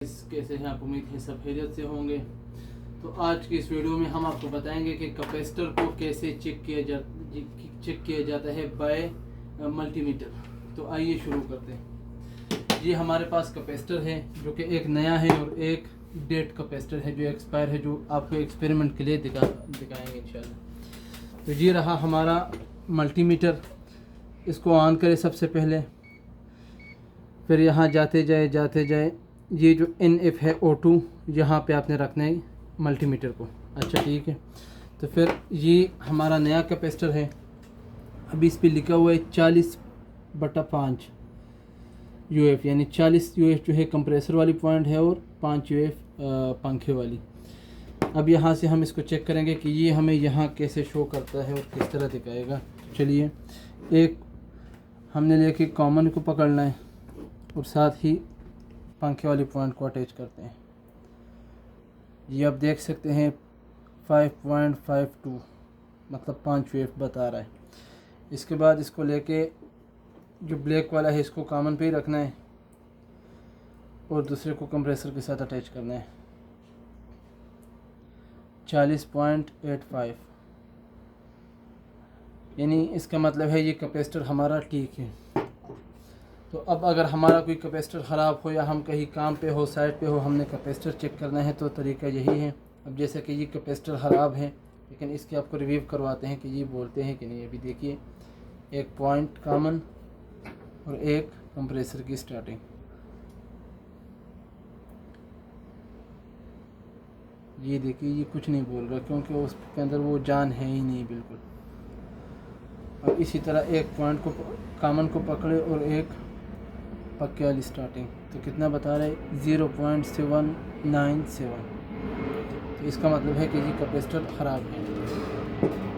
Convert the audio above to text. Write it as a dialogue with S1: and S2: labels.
S1: कैसे हैं आप? उम्मीद है सब खैरियत से होंगे। तो आज की इस वीडियो में हम आपको बताएंगे कि कैपेसिटर को कैसे चेक किया जाता है बाय मल्टीमीटर। तो आइए शुरू करते हैं। ये हमारे पास कैपेसिटर है जो कि एक नया है और एक डेट कैपेसिटर है जो एक्सपायर है, जो आपको एक्सपेरिमेंट के लिए दिखाएंगे इंशाल्लाह। तो ये रहा हमारा मल्टीमीटर। इसको ऑन करें सबसे पहले, फिर यहाँ जाते जाए ये जो NF है O2 यहाँ पे आपने रखना है मल्टीमीटर को। अच्छा ठीक है। तो फिर ये हमारा नया कैपेसिटर है। अभी इस पे लिखा हुआ है 40/5 UF, यानी 40 UF जो है कंप्रेसर वाली पॉइंट है और 5 UF पंखे वाली। अब यहाँ से हम इसको चेक करेंगे कि ये हमें यहाँ कैसे शो करता है और किस तरह दिखाएगा। चलिए, एक हमने लेके कॉमन को पकड़ना है और साथ ही पंखे वाली पॉइंट को अटैच करते हैं। ये आप देख सकते हैं 5.52 मतलब 5 वेव बता रहा है। इसके बाद इसको लेके जो ब्लैक वाला है इसको कॉमन पे ही रखना है और दूसरे को कंप्रेसर के साथ अटैच करना है। 40.85 यानी इसका मतलब है ये कैपेसिटर हमारा ठीक है। तो अब अगर हमारा कोई कैपेसिटर ख़राब हो या हम कहीं काम पे हो, साइड पे हो, हमने कैपेसिटर चेक करना है तो तरीका यही है। अब जैसे कि ये कैपेसिटर ख़राब है, लेकिन इसके आपको रिव्यू करवाते हैं कि ये बोलते हैं कि नहीं। अभी देखिए, एक पॉइंट कॉमन और एक कंप्रेसर की स्टार्टिंग। ये देखिए, ये कुछ नहीं बोल रहा क्योंकि उसके अंदर वो जान है ही नहीं बिल्कुल। अब इसी तरह एक पॉइंट को कॉमन को पकड़े और एक पक्के वाली स्टार्टिंग, तो कितना बता रहे हैं 0.797। तो इसका मतलब है कि ये कैपेसिटर ख़राब है।